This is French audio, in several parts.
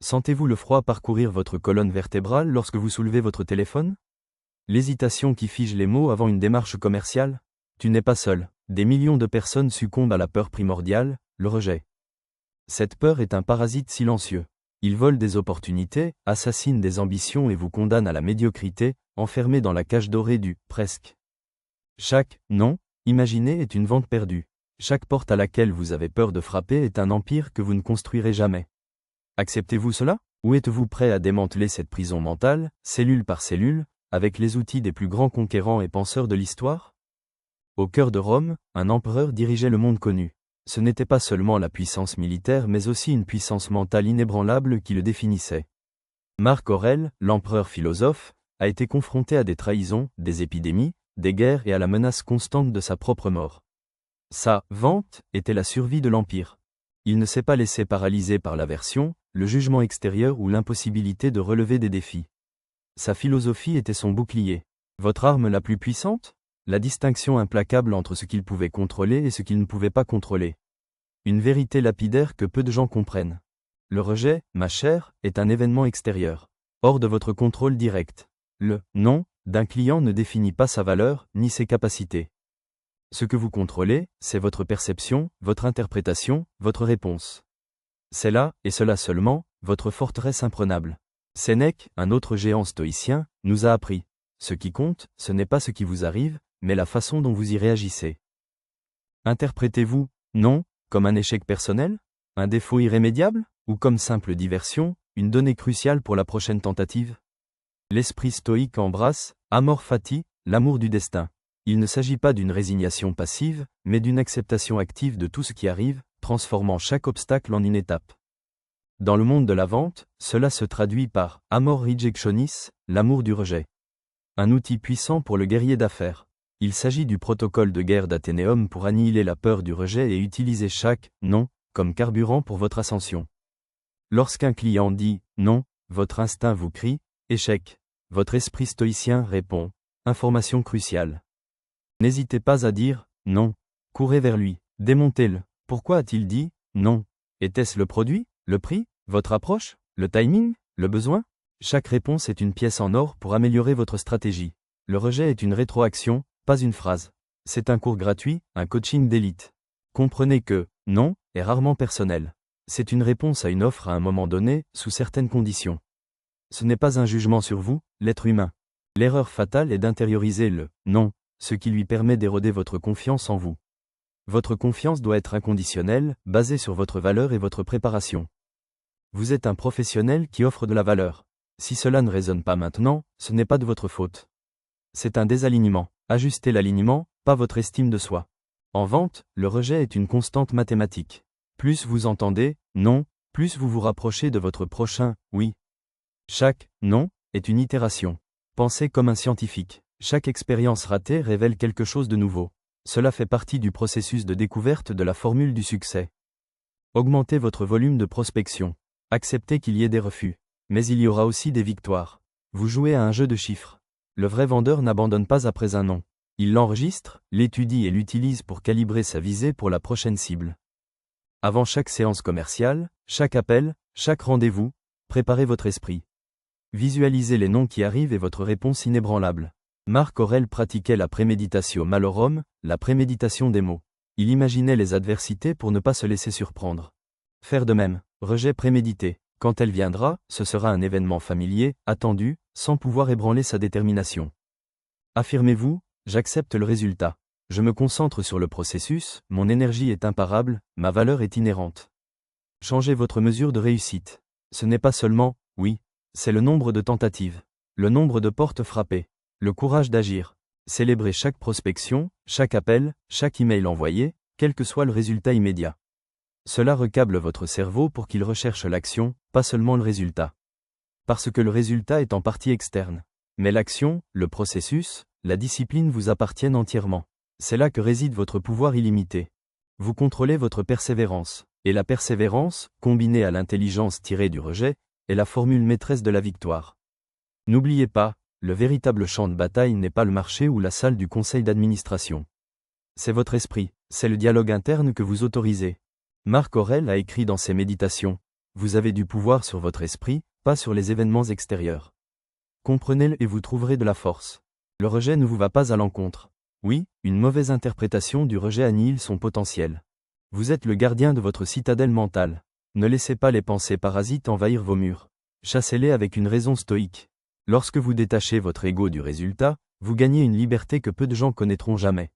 Sentez-vous le froid parcourir votre colonne vertébrale lorsque vous soulevez votre téléphone? L'hésitation qui fige les mots avant une démarche commerciale? Tu n'es pas seul. Des millions de personnes succombent à la peur primordiale, le rejet. Cette peur est un parasite silencieux. Il vole des opportunités, assassine des ambitions et vous condamne à la médiocrité, enfermé dans la cage dorée du « presque ». Chaque « non » imaginé est une vente perdue. Chaque porte à laquelle vous avez peur de frapper est un empire que vous ne construirez jamais. Acceptez-vous cela? Ou êtes-vous prêt à démanteler cette prison mentale, cellule par cellule, avec les outils des plus grands conquérants et penseurs de l'histoire? Au cœur de Rome, un empereur dirigeait le monde connu. Ce n'était pas seulement la puissance militaire mais aussi une puissance mentale inébranlable qui le définissait. Marc Aurèle, l'empereur philosophe, a été confronté à des trahisons, des épidémies, des guerres et à la menace constante de sa propre mort. Sa vente était la survie de l'empire. Il ne s'est pas laissé paralyser par l'aversion, le jugement extérieur ou l'impossibilité de relever des défis. Sa philosophie était son bouclier. Votre arme la plus puissante? La distinction implacable entre ce qu'il pouvait contrôler et ce qu'il ne pouvait pas contrôler. Une vérité lapidaire que peu de gens comprennent. Le rejet, ma chère, est un événement extérieur, hors de votre contrôle direct. Le « non » d'un client ne définit pas sa valeur, ni ses capacités. Ce que vous contrôlez, c'est votre perception, votre interprétation, votre réponse. C'est là, et cela seulement, votre forteresse imprenable. Sénèque, un autre géant stoïcien, nous a appris. Ce qui compte, ce n'est pas ce qui vous arrive, mais la façon dont vous y réagissez. Interprétez-vous, non, comme un échec personnel, un défaut irrémédiable, ou comme simple diversion, une donnée cruciale pour la prochaine tentative? L'esprit stoïque embrasse, amor fati, l'amour du destin. Il ne s'agit pas d'une résignation passive, mais d'une acceptation active de tout ce qui arrive, transformant chaque obstacle en une étape. Dans le monde de la vente, cela se traduit par amor rejectionis, l'amour du rejet. Un outil puissant pour le guerrier d'affaires. Il s'agit du protocole de guerre d'Athénéum pour annihiler la peur du rejet et utiliser chaque « non » comme carburant pour votre ascension. Lorsqu'un client dit « non », votre instinct vous crie « échec ». Votre esprit stoïcien répond « information cruciale ». N'hésitez pas à dire « non ». Courez vers lui, démontez-le. Pourquoi a-t-il dit « non » ? Était-ce le produit, le prix, votre approche, le timing, le besoin? Chaque réponse est une pièce en or pour améliorer votre stratégie. Le rejet est une rétroaction, pas une phrase. C'est un cours gratuit, un coaching d'élite. Comprenez que « non » est rarement personnel. C'est une réponse à une offre à un moment donné, sous certaines conditions. Ce n'est pas un jugement sur vous, l'être humain. L'erreur fatale est d'intérioriser le « non », ce qui lui permet d'éroder votre confiance en vous. Votre confiance doit être inconditionnelle, basée sur votre valeur et votre préparation. Vous êtes un professionnel qui offre de la valeur. Si cela ne résonne pas maintenant, ce n'est pas de votre faute. C'est un désalignement. Ajustez l'alignement, pas votre estime de soi. En vente, le rejet est une constante mathématique. Plus vous entendez « non », plus vous vous rapprochez de votre prochain « oui ». Chaque « non » est une itération. Pensez comme un scientifique. Chaque expérience ratée révèle quelque chose de nouveau. Cela fait partie du processus de découverte de la formule du succès. Augmentez votre volume de prospection. Acceptez qu'il y ait des refus. Mais il y aura aussi des victoires. Vous jouez à un jeu de chiffres. Le vrai vendeur n'abandonne pas après un non. Il l'enregistre, l'étudie et l'utilise pour calibrer sa visée pour la prochaine cible. Avant chaque séance commerciale, chaque appel, chaque rendez-vous, préparez votre esprit. Visualisez les noms qui arrivent et votre réponse inébranlable. Marc Aurèle pratiquait la préméditatio malorum, la préméditation des mots. Il imaginait les adversités pour ne pas se laisser surprendre. Faire de même, rejet prémédité. Quand elle viendra, ce sera un événement familier, attendu, sans pouvoir ébranler sa détermination. Affirmez-vous, j'accepte le résultat. Je me concentre sur le processus, mon énergie est imparable, ma valeur est inhérente. Changez votre mesure de réussite. Ce n'est pas seulement « oui », c'est le nombre de tentatives, le nombre de portes frappées, le courage d'agir. Célébrez chaque prospection, chaque appel, chaque email envoyé, quel que soit le résultat immédiat. Cela recable votre cerveau pour qu'il recherche l'action, pas seulement le résultat. Parce que le résultat est en partie externe. Mais l'action, le processus, la discipline vous appartiennent entièrement. C'est là que réside votre pouvoir illimité. Vous contrôlez votre persévérance. Et la persévérance, combinée à l'intelligence tirée du rejet, est la formule maîtresse de la victoire. N'oubliez pas, le véritable champ de bataille n'est pas le marché ou la salle du conseil d'administration. C'est votre esprit, c'est le dialogue interne que vous autorisez. Marc Aurèle a écrit dans ses méditations vous avez du pouvoir sur votre esprit, pas sur les événements extérieurs. Comprenez-le et vous trouverez de la force. Le rejet ne vous va pas à l'encontre. Oui, une mauvaise interprétation du rejet annihile son potentiel. Vous êtes le gardien de votre citadelle mentale. Ne laissez pas les pensées parasites envahir vos murs. Chassez-les avec une raison stoïque. Lorsque vous détachez votre ego du résultat, vous gagnez une liberté que peu de gens connaîtront jamais.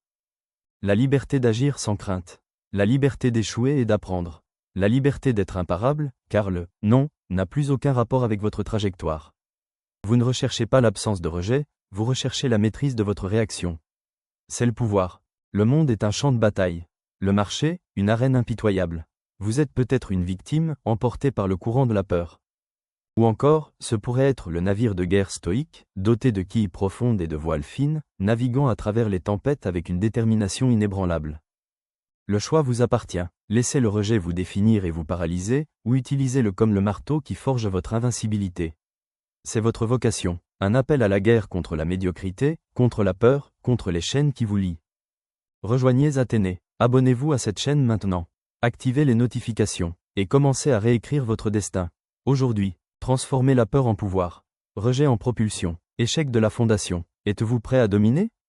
La liberté d'agir sans crainte. La liberté d'échouer et d'apprendre. La liberté d'être imparable, car le « non » n'a plus aucun rapport avec votre trajectoire. Vous ne recherchez pas l'absence de rejet, vous recherchez la maîtrise de votre réaction. C'est le pouvoir. Le monde est un champ de bataille. Le marché, une arène impitoyable. Vous êtes peut-être une victime, emportée par le courant de la peur. Ou encore, ce pourrait être le navire de guerre stoïque, doté de quilles profondes et de voiles fines, naviguant à travers les tempêtes avec une détermination inébranlable. Le choix vous appartient. Laissez le rejet vous définir et vous paralyser, ou utilisez-le comme le marteau qui forge votre invincibilité. C'est votre vocation, un appel à la guerre contre la médiocrité, contre la peur, contre les chaînes qui vous lient. Rejoignez Athénée. Abonnez-vous à cette chaîne maintenant. Activez les notifications, et commencez à réécrire votre destin. Aujourd'hui, transformez la peur en pouvoir. Rejet en propulsion. Échec de la fondation. Êtes-vous prêt à dominer ?